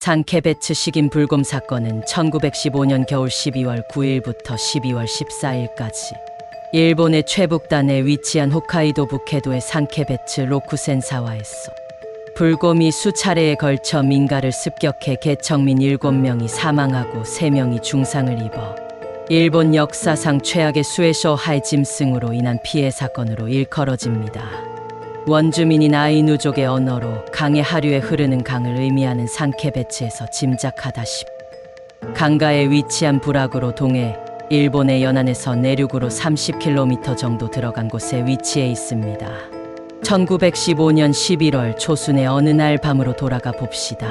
산케베츠 식인 불곰 사건은 1915년 겨울 12월 9일부터 12월 14일까지 일본의 최북단에 위치한 홋카이도 북해도의 산케베츠 로쿠센사와에서 불곰이 수차례에 걸쳐 민가를 습격해 개척민 7명이 사망하고 3명이 중상을 입어 일본 역사상 최악의 수에쇼 하이짐승으로 인한 피해 사건으로 일컬어집니다. 원주민인 아이누족의 언어로 강의 하류에 흐르는 강을 의미하는 산케베츠에서 짐작하다시피 강가에 위치한 부락으로 동해 일본의 연안에서 내륙으로 30km 정도 들어간 곳에 위치해 있습니다. 1915년 11월 초순의 어느 날 밤으로 돌아가 봅시다.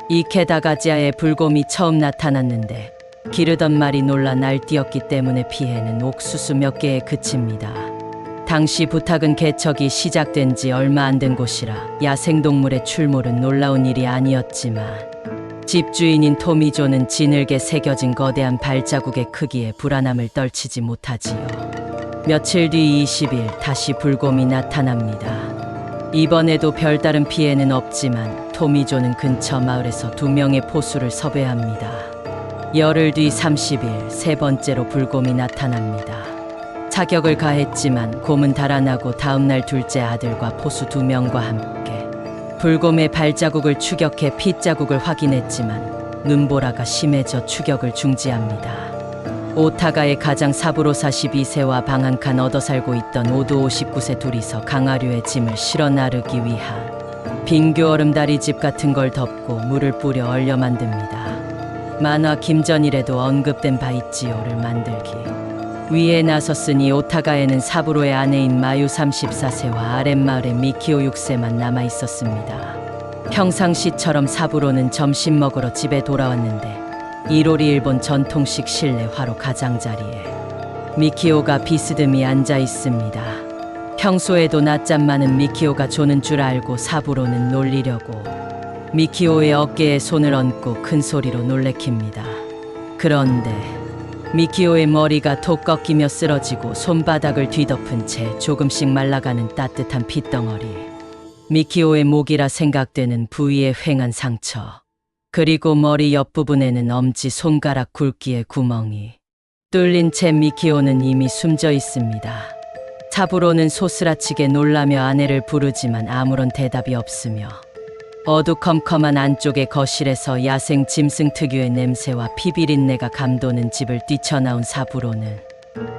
이케다가지아에 불곰이 처음 나타났는데 기르던 말이 놀라 날뛰었기 때문에 피해는 옥수수 몇 개에 그칩니다. 당시 부탁은 개척이 시작된 지 얼마 안 된 곳이라 야생동물의 출몰은 놀라운 일이 아니었지만 집주인인 토미조는 지늘게 새겨진 거대한 발자국의 크기에 불안함을 떨치지 못하지요. 며칠 뒤 20일 다시 불곰이 나타납니다. 이번에도 별다른 피해는 없지만 토미조는 근처 마을에서 2명의 포수를 섭외합니다. 열흘 뒤 30일 세 번째로 불곰이 나타납니다. 사격을 가했지만 곰은 달아나고 다음날 둘째 아들과 포수 2명과 함께 불곰의 발자국을 추격해 핏자국을 확인했지만 눈보라가 심해져 추격을 중지합니다. 오타가의 가장 사부로 42세와 방 한 칸 얻어 살고 있던 오두 59세 둘이서 강하류의 짐을 실어 나르기 위한 빙교 얼음다리집 같은 걸 덮고 물을 뿌려 얼려 만듭니다. 만화 김전일에도 언급된 바 있지요를 만들기 위에 나섰으니 오타가에는 사부로의 아내인 마유 34세와 아랫마을의 미키오 6세만 남아 있었습니다. 평상시처럼 사부로는 점심 먹으러 집에 돌아왔는데 이로리 일본 전통식 실내 화로 가장자리에 미키오가 비스듬히 앉아 있습니다. 평소에도 낮잠 많은 미키오가 조는 줄 알고 사부로는 놀리려고 미키오의 어깨에 손을 얹고 큰 소리로 놀래킵니다. 그런데 미키오의 머리가 톡 꺾이며 쓰러지고 손바닥을 뒤덮은 채 조금씩 말라가는 따뜻한 핏덩어리, 미키오의 목이라 생각되는 부위의 휑한 상처, 그리고 머리 옆부분에는 엄지 손가락 굵기의 구멍이 뚫린 채 미키오는 이미 숨져 있습니다. 사부로는 소스라치게 놀라며 아내를 부르지만 아무런 대답이 없으며 어두컴컴한 안쪽의 거실에서 야생 짐승 특유의 냄새와 피비린내가 감도는 집을 뛰쳐나온 사부로는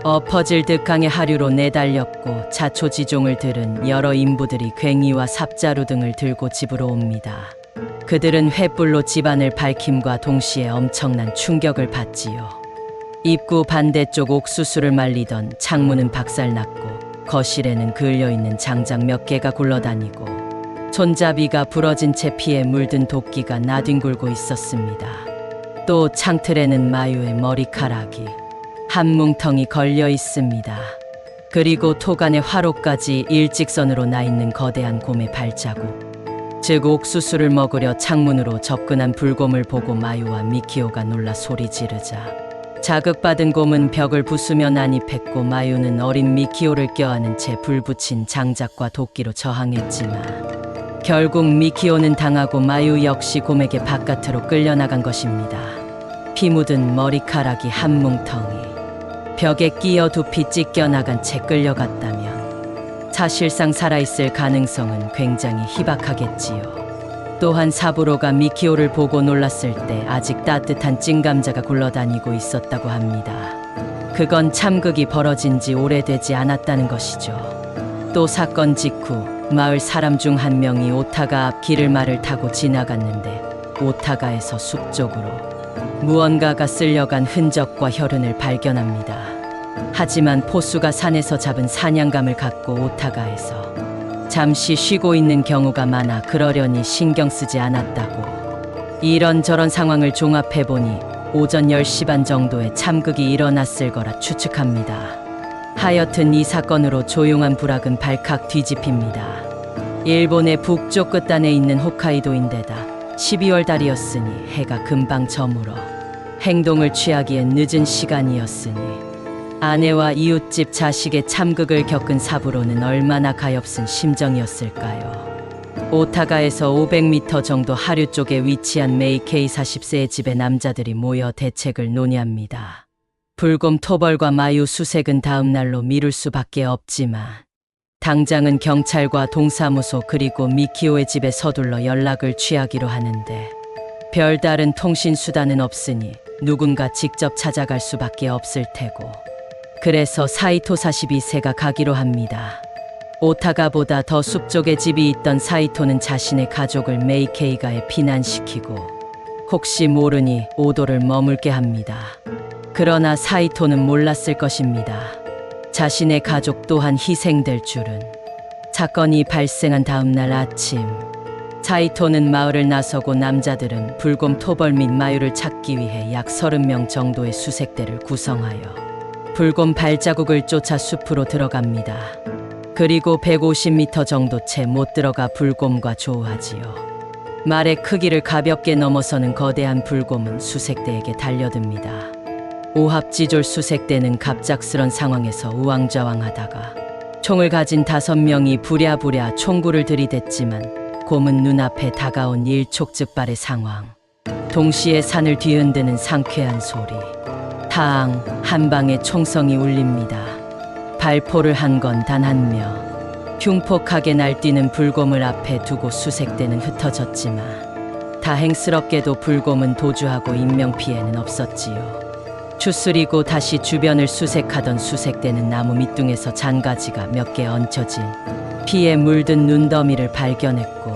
엎어질 듯 강의 하류로 내달렸고 자초지종을 들은 여러 인부들이 괭이와 삽자루 등을 들고 집으로 옵니다. 그들은 횃불로 집안을 밝힘과 동시에 엄청난 충격을 받지요. 입구 반대쪽 옥수수를 말리던 창문은 박살났고 거실에는 그을려있는 장작 몇 개가 굴러다니고 손잡이가 부러진 채 피에 물든 도끼가 나뒹굴고 있었습니다. 또 창틀에는 마유의 머리카락이 한 뭉텅이 걸려 있습니다. 그리고 토간의 화로까지 일직선으로 나 있는 거대한 곰의 발자국, 즉 옥수수를 먹으려 창문으로 접근한 불곰을 보고 마유와 미키오가 놀라 소리 지르자 자극받은 곰은 벽을 부수며 난입했고 마유는 어린 미키오를 껴안은 채 불 붙인 장작과 도끼로 저항했지만 결국 미키오는 당하고 마유 역시 곰에게 바깥으로 끌려나간 것입니다. 피 묻은 머리카락이 한 뭉텅이 벽에 끼어 두피 찢겨나간 채 끌려갔다면 사실상 살아있을 가능성은 굉장히 희박하겠지요. 또한 사부로가 미키오를 보고 놀랐을 때 아직 따뜻한 찐감자가 굴러다니고 있었다고 합니다. 그건 참극이 벌어진 지 오래되지 않았다는 것이죠. 또 사건 직후 마을 사람 중 한 명이 오타가 앞 기를말을 타고 지나갔는데 오타가에서 숲 쪽으로 무언가가 쓸려간 흔적과 혈흔을 발견합니다. 하지만 포수가 산에서 잡은 사냥감을 갖고 오타가에서 잠시 쉬고 있는 경우가 많아 그러려니 신경 쓰지 않았다고. 이런저런 상황을 종합해보니 오전 10시 반 정도에 참극이 일어났을 거라 추측합니다. 하여튼 이 사건으로 조용한 부락은 발칵 뒤집힙니다. 일본의 북쪽 끝단에 있는 홋카이도인데다 12월 달이었으니 해가 금방 저물어 행동을 취하기엔 늦은 시간이었으니 아내와 이웃집 자식의 참극을 겪은 사부로는 얼마나 가엾은 심정이었을까요. 오타가에서 500m 정도 하류 쪽에 위치한 메이케이 40세의 집에 남자들이 모여 대책을 논의합니다. 불곰 토벌과 마유 수색은 다음 날로 미룰 수밖에 없지만 당장은 경찰과 동사무소 그리고 미키오의 집에 서둘러 연락을 취하기로 하는데 별다른 통신 수단은 없으니 누군가 직접 찾아갈 수밖에 없을 테고 그래서 사이토 42세가 가기로 합니다. 오타가보다 더 숲쪽에 집이 있던 사이토는 자신의 가족을 메이케이가에 피난시키고 혹시 모르니 오도를 머물게 합니다. 그러나 사이토는 몰랐을 것입니다. 자신의 가족 또한 희생될 줄은. 사건이 발생한 다음 날 아침 사이토는 마을을 나서고 남자들은 불곰 토벌 및 마유를 찾기 위해 약 30명 정도의 수색대를 구성하여 불곰 발자국을 쫓아 숲으로 들어갑니다. 그리고 150m 정도 채 못 들어가 불곰과 조우하지요. 말의 크기를 가볍게 넘어서는 거대한 불곰은 수색대에게 달려듭니다. 오합지졸 수색대는 갑작스런 상황에서 우왕좌왕하다가 총을 가진 5명이 부랴부랴 총구를 들이댔지만 곰은 눈앞에 다가온 일촉즉발의 상황. 동시에 산을 뒤흔드는 상쾌한 소리. 탕! 한 방에 총성이 울립니다. 발포를 한 건 단 한 명. 흉폭하게 날뛰는 불곰을 앞에 두고 수색대는 흩어졌지만 다행스럽게도 불곰은 도주하고 인명피해는 없었지요. 추스리고 다시 주변을 수색하던 수색대는 나무 밑둥에서 잔가지가 몇 개 얹혀진 피에 물든 눈더미를 발견했고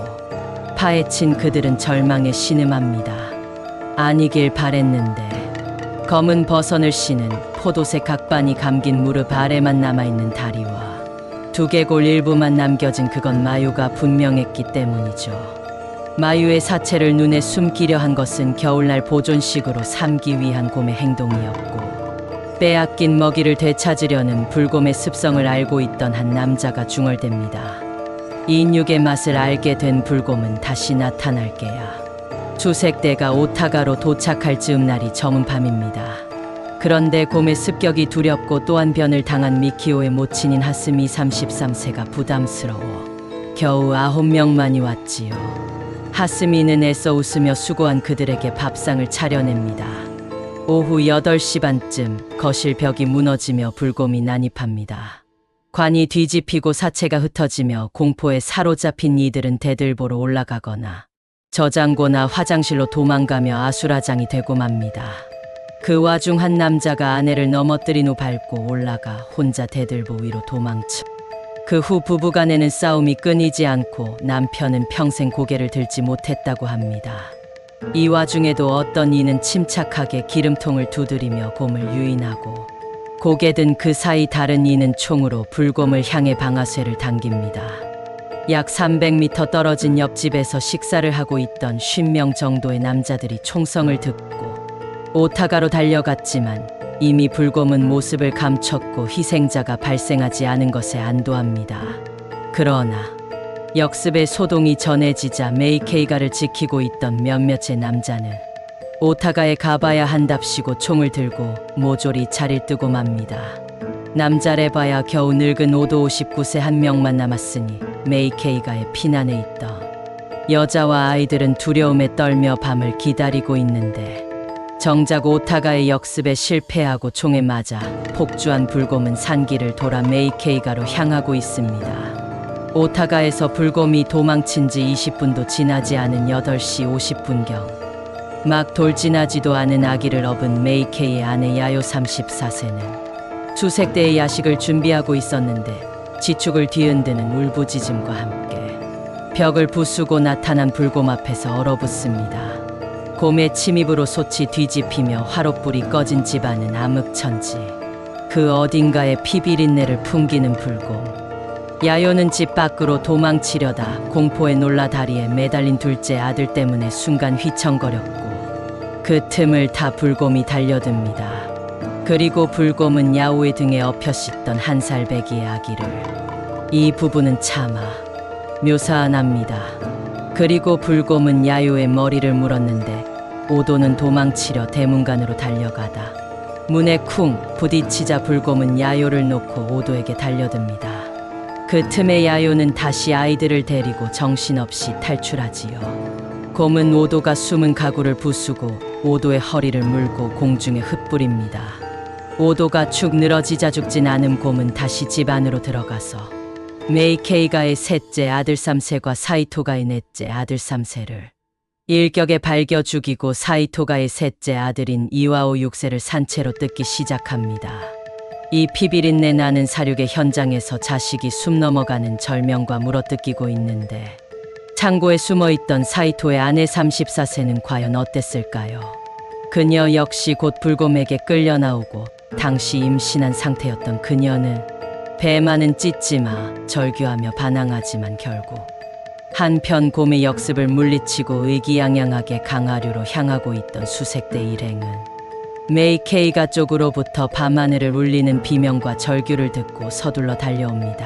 파헤친 그들은 절망에 신음합니다. 아니길 바랬는데 검은 버선을 신은 포도색 각반이 감긴 무릎 아래만 남아있는 다리와 두개골 일부만 남겨진 그건 마유가 분명했기 때문이죠. 마유의 사체를 눈에 숨기려 한 것은 겨울날 보존식으로 삼기 위한 곰의 행동이었고 빼앗긴 먹이를 되찾으려는 불곰의 습성을 알고 있던 한 남자가 중얼댑니다. 인육의 맛을 알게 된 불곰은 다시 나타날게야. 수색대가 오타가로 도착할 즈음 날이 저문 밤입니다. 그런데 곰의 습격이 두렵고 또한 변을 당한 미키오의 모친인 하스미 33세가 부담스러워 겨우 9명만이 왔지요. 하스미는 애써 웃으며 수고한 그들에게 밥상을 차려냅니다. 오후 8시 반쯤 거실 벽이 무너지며 불곰이 난입합니다. 관이 뒤집히고 사체가 흩어지며 공포에 사로잡힌 이들은 대들보로 올라가거나 저장고나 화장실로 도망가며 아수라장이 되고 맙니다. 그 와중 한 남자가 아내를 넘어뜨린 후 밟고 올라가 혼자 대들보 위로 도망쳐. 그 후 부부간에는 싸움이 끊이지 않고 남편은 평생 고개를 들지 못했다고 합니다. 이 와중에도 어떤 이는 침착하게 기름통을 두드리며 곰을 유인하고 고개 든 그 사이 다른 이는 총으로 불곰을 향해 방아쇠를 당깁니다. 약 300m 떨어진 옆집에서 식사를 하고 있던 50명 정도의 남자들이 총성을 듣고 오타가로 달려갔지만 이미 불곰은 모습을 감췄고 희생자가 발생하지 않은 것에 안도합니다. 그러나 역습의 소동이 전해지자 메이케이가를 지키고 있던 몇몇의 남자는 오타가에 가봐야 한답시고 총을 들고 모조리 자리를 뜨고 맙니다. 남자래봐야 겨우 늙은 오도 59세 한 명만 남았으니 메이케이가에 피난해 있던 여자와 아이들은 두려움에 떨며 밤을 기다리고 있는데 정작 오타가의 역습에 실패하고 총에 맞아 폭주한 불곰은 산길을 돌아 메이케이가로 향하고 있습니다. 오타가에서 불곰이 도망친 지 20분도 지나지 않은 8시 50분경 막 돌진하지도 않은 아기를 업은 메이케이의 아내 야요 34세는 수색대의 야식을 준비하고 있었는데 지축을 뒤흔드는 울부짖음과 함께 벽을 부수고 나타난 불곰 앞에서 얼어붙습니다. 곰의 침입으로 솥이 뒤집히며 화롯불이 꺼진 집안은 암흑천지. 그 어딘가에 피비린내를 풍기는 불곰. 야요는 집 밖으로 도망치려다 공포에 놀라 다리에 매달린 둘째 아들 때문에 순간 휘청거렸고 그 틈을 타 불곰이 달려듭니다. 그리고 불곰은 야오의 등에 엎여 씻던 1살 배기의 아기를. 이 부분은 차마 묘사안합니다. 그리고 불곰은 야요의 머리를 물었는데 오도는 도망치려 대문간으로 달려가다 문에 쿵 부딪히자 불곰은 야요를 놓고 오도에게 달려듭니다. 그 틈에 야요는 다시 아이들을 데리고 정신없이 탈출하지요. 곰은 오도가 숨은 가구를 부수고 오도의 허리를 물고 공중에 흩뿌립니다. 오도가 축 늘어지자 죽진 않은 곰은 다시 집 안으로 들어가서 메이케이가의 셋째 아들 3세과 사이토가의 넷째 아들 3세를 일격에 발겨 죽이고 사이토가의 셋째 아들인 이와오 6세를 산채로 뜯기 시작합니다. 이 피비린내 나는 사륙의 현장에서 자식이 숨 넘어가는 절명과 물어뜯기고 있는데 창고에 숨어있던 사이토의 아내 34세는 과연 어땠을까요? 그녀 역시 곧 불곰에게 끌려 나오고 당시 임신한 상태였던 그녀는 배만은 찢지마 절규하며 반항하지만 결국 한편 곰의 역습을 물리치고 의기양양하게 강하류로 향하고 있던 수색대 일행은 메이케이가 쪽으로부터 밤하늘을 울리는 비명과 절규를 듣고 서둘러 달려옵니다.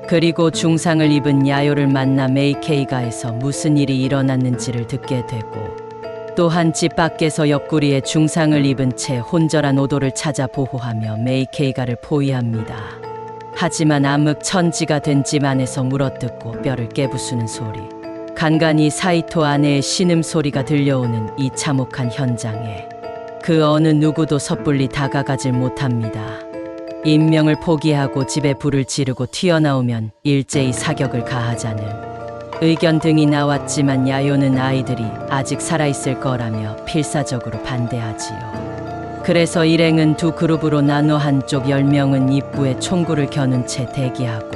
그리고 중상을 입은 야요를 만나 메이케이가에서 무슨 일이 일어났는지를 듣게 되고 또한 집 밖에서 옆구리에 중상을 입은 채 혼절한 오도를 찾아 보호하며 메이케이가를 포위합니다. 하지만 암흑천지가 된 집 안에서 물어뜯고 뼈를 깨부수는 소리, 간간히 사이토 아내의 신음소리가 들려오는 이 참혹한 현장에 그 어느 누구도 섣불리 다가가질 못합니다. 인명을 포기하고 집에 불을 지르고 튀어나오면 일제히 사격을 가하자는 의견 등이 나왔지만 야요는 아이들이 아직 살아있을 거라며 필사적으로 반대하지요. 그래서 일행은 두 그룹으로 나눠 한쪽 10명은 입구에 총구를 겨눈 채 대기하고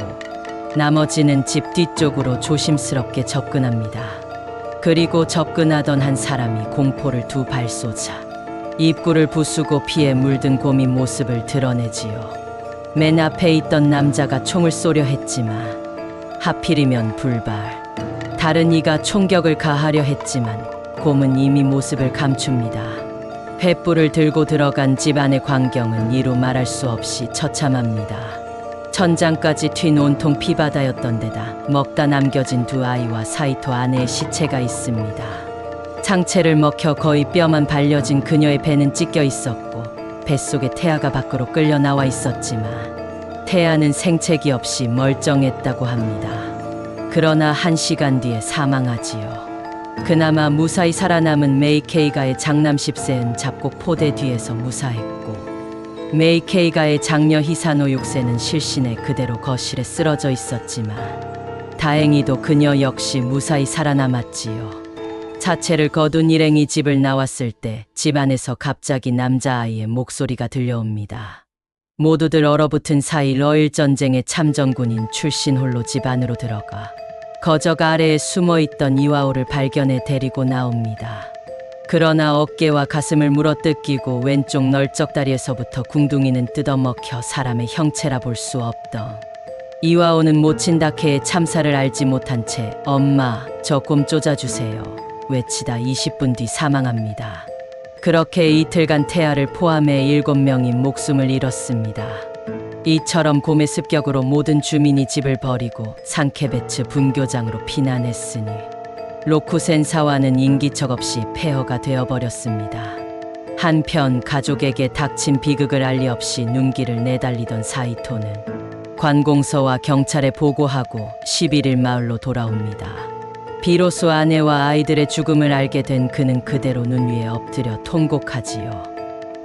나머지는 집 뒤쪽으로 조심스럽게 접근합니다. 그리고 접근하던 한 사람이 공포를 두 발 쏘자 입구를 부수고 피에 물든 곰이 모습을 드러내지요. 맨 앞에 있던 남자가 총을 쏘려 했지만 하필이면 불발. 다른 이가 총격을 가하려 했지만 곰은 이미 모습을 감춥니다. 횃불을 들고 들어간 집 안의 광경은 이루 말할 수 없이 처참합니다. 천장까지 튄 온통 피바다였던 데다 먹다 남겨진 두 아이와 사이토 아내의 시체가 있습니다. 상체를 먹혀 거의 뼈만 발려진 그녀의 배는 찢겨 있었고 뱃속에 태아가 밖으로 끌려 나와 있었지만 태아는 생채기 없이 멀쩡했다고 합니다. 그러나 1시간 뒤에 사망하지요. 그나마 무사히 살아남은 메이케이가의 장남 10세는 잡곡 포대 뒤에서 무사했고 메이케이가의 장녀 히사노 6세는 실신에 그대로 거실에 쓰러져 있었지만 다행히도 그녀 역시 무사히 살아남았지요. 사체를 거둔 일행이 집을 나왔을 때 집 안에서 갑자기 남자아이의 목소리가 들려옵니다. 모두들 얼어붙은 사이 러일 전쟁의 참전군인 출신 홀로 집 안으로 들어가 거적 아래에 숨어있던 이와오를 발견해 데리고 나옵니다. 그러나 어깨와 가슴을 물어뜯기고 왼쪽 널쩍 다리에서부터 궁둥이는 뜯어먹혀 사람의 형체라 볼 수 없던 이와오는 모친 다케의 참사를 알지 못한 채 엄마 저 곰 쫓아주세요 외치다 20분 뒤 사망합니다. 그렇게 이틀간 태아를 포함해 7명이 목숨을 잃었습니다. 이처럼 곰의 습격으로 모든 주민이 집을 버리고 상케베츠 분교장으로 피난했으니 로쿠센 사와는 인기척 없이 폐허가 되어버렸습니다. 한편 가족에게 닥친 비극을 알리 없이 눈길을 내달리던 사이토는 관공서와 경찰에 보고하고 11일 마을로 돌아옵니다. 비로소 아내와 아이들의 죽음을 알게 된 그는 그대로 눈 위에 엎드려 통곡하지요.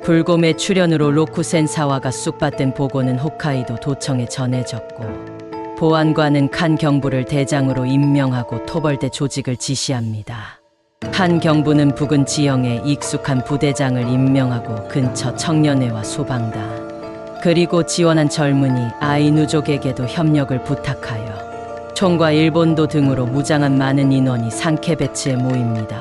불곰의 출현으로 로쿠센 사와가 쑥밭된 보고는 홋카이도 도청에 전해졌고 보안관은 칸 경부를 대장으로 임명하고 토벌대 조직을 지시합니다. 칸 경부는 부근 지형에 익숙한 부대장을 임명하고 근처 청년회와 소방단 그리고 지원한 젊은이 아이누족에게도 협력을 부탁하여 총과 일본도 등으로 무장한 많은 인원이 상케베츠에 모입니다.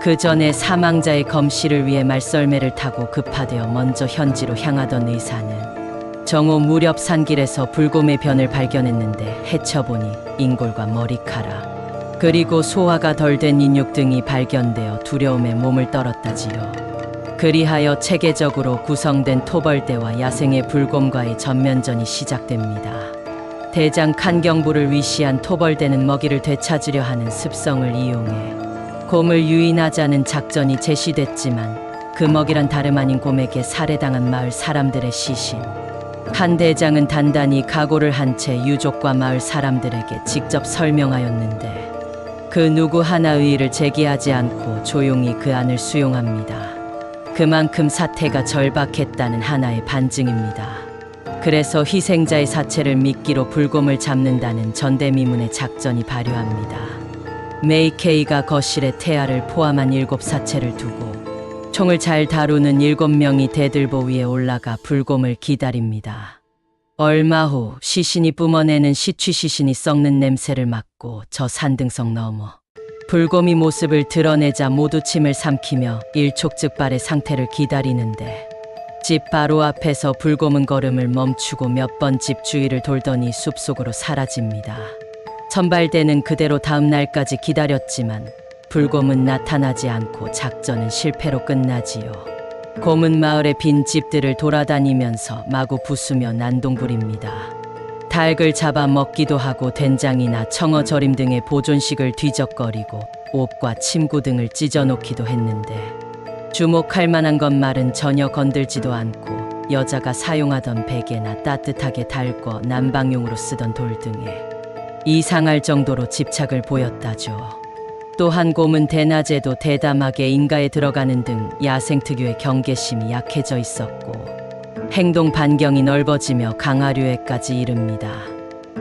그 전에 사망자의 검시를 위해 말썰매를 타고 급파되어 먼저 현지로 향하던 의사는 정오 무렵 산길에서 불곰의 변을 발견했는데 헤쳐보니 인골과 머리카락 그리고 소화가 덜 된 인육 등이 발견되어 두려움에 몸을 떨었다지요. 그리하여 체계적으로 구성된 토벌대와 야생의 불곰과의 전면전이 시작됩니다. 대장 칸경부를 위시한 토벌대는 먹이를 되찾으려 하는 습성을 이용해 곰을 유인하자는 작전이 제시됐지만 그 먹이란 다름 아닌 곰에게 살해당한 마을 사람들의 시신 칸 대장은 단단히 각오를 한 채 유족과 마을 사람들에게 직접 설명하였는데 그 누구 하나 의의를 제기하지 않고 조용히 그 안을 수용합니다. 그만큼 사태가 절박했다는 하나의 반증입니다. 그래서 희생자의 사체를 미끼로 불곰을 잡는다는 전대미문의 작전이 발효합니다. 메이케이가 거실에 태아를 포함한 7사체를 두고 총을 잘 다루는 7명이 대들보 위에 올라가 불곰을 기다립니다. 얼마 후 시신이 뿜어내는 시취 시신이 썩는 냄새를 맡고 저 산등석 너머 불곰이 모습을 드러내자 모두 침을 삼키며 일촉즉발의 상태를 기다리는데 집 바로 앞에서 불곰은 걸음을 멈추고 몇 번 집 주위를 돌더니 숲속으로 사라집니다. 선발대는 그대로 다음 날까지 기다렸지만 불곰은 나타나지 않고 작전은 실패로 끝나지요. 곰은 마을의 빈 집들을 돌아다니면서 마구 부수며 난동부립니다. 닭을 잡아 먹기도 하고 된장이나 청어절임 등의 보존식을 뒤적거리고 옷과 침구 등을 찢어놓기도 했는데 주목할 만한 건 말은 전혀 건들지도 않고 여자가 사용하던 베개나 따뜻하게 달궈 난방용으로 쓰던 돌 등에 이상할 정도로 집착을 보였다죠. 또한 곰은 대낮에도 대담하게 인가에 들어가는 등 야생 특유의 경계심이 약해져 있었고 행동 반경이 넓어지며 강하류에까지 이릅니다.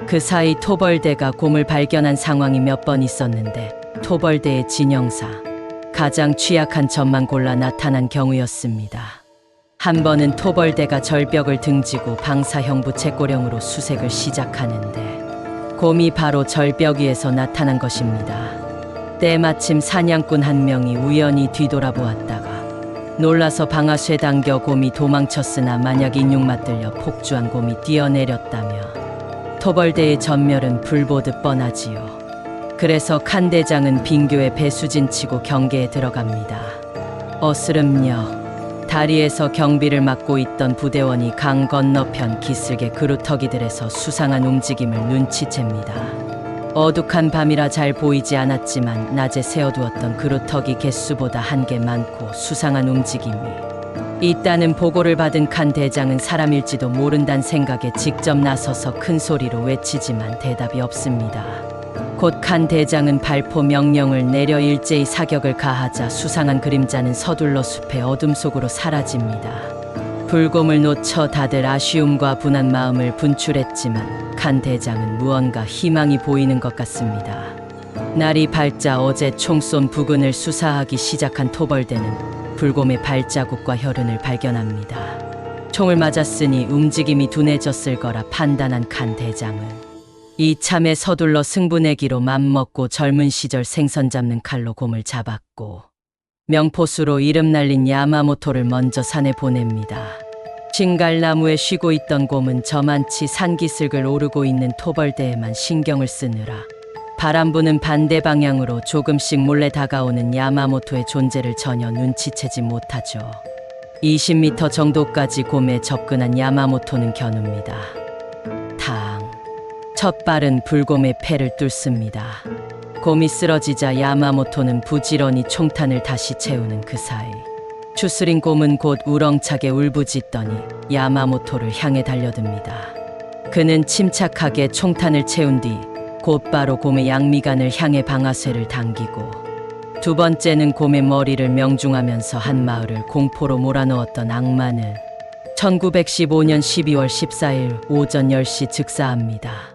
그 사이 토벌대가 곰을 발견한 상황이 몇 번 있었는데 토벌대의 진영사 가장 취약한 점만 골라 나타난 경우였습니다. 한 번은 토벌대가 절벽을 등지고 방사형 부채꼬령으로 수색을 시작하는데 곰이 바로 절벽 위에서 나타난 것입니다. 때마침 사냥꾼 한 명이 우연히 뒤돌아보았다가 놀라서 방아쇠 당겨 곰이 도망쳤으나 만약 인육 맞들려 폭주한 곰이 뛰어내렸다며 토벌대의 전멸은 불보듯 뻔하지요. 그래서 칸 대장은 빙교에 배수진 치고 경계에 들어갑니다. 어스름녀 다리에서 경비를 맡고 있던 부대원이 강 건너편 기슭의 그루터기들에서 수상한 움직임을 눈치챕니다. 어둑한 밤이라 잘 보이지 않았지만 낮에 세워두었던 그루터기 개수보다 한 개 많고 수상한 움직임이 있다는 보고를 받은 칸 대장은 사람일지도 모른다는 생각에 직접 나서서 큰 소리로 외치지만 대답이 없습니다. 곧 칸 대장은 발포 명령을 내려 일제히 사격을 가하자 수상한 그림자는 서둘러 숲의 어둠 속으로 사라집니다. 불곰을 놓쳐 다들 아쉬움과 분한 마음을 분출했지만 칸 대장은 무언가 희망이 보이는 것 같습니다. 날이 밝자 어제 총 쏜 부근을 수사하기 시작한 토벌대는 불곰의 발자국과 혈흔을 발견합니다. 총을 맞았으니 움직임이 둔해졌을 거라 판단한 칸 대장은 이참에 서둘러 승부내기로 맘먹고 젊은 시절 생선 잡는 칼로 곰을 잡았고 명포수로 이름 날린 야마모토를 먼저 산에 보냅니다. 징갈나무에 쉬고 있던 곰은 저만치 산기슭을 오르고 있는 토벌대에만 신경을 쓰느라 바람 부는 반대 방향으로 조금씩 몰래 다가오는 야마모토의 존재를 전혀 눈치채지 못하죠. 20m 정도까지 곰에 접근한 야마모토는 겨눕니다. 탕! 첫 발은 불곰의 폐를 뚫습니다. 곰이 쓰러지자 야마모토는 부지런히 총탄을 다시 채우는 그 사이 추스린 곰은 곧 우렁차게 울부짖더니 야마모토를 향해 달려듭니다. 그는 침착하게 총탄을 채운 뒤 곧바로 곰의 양미간을 향해 방아쇠를 당기고 두 번째는 곰의 머리를 명중하면서 한 마을을 공포로 몰아넣었던 악만을 1915년 12월 14일 오전 10시 즉사합니다.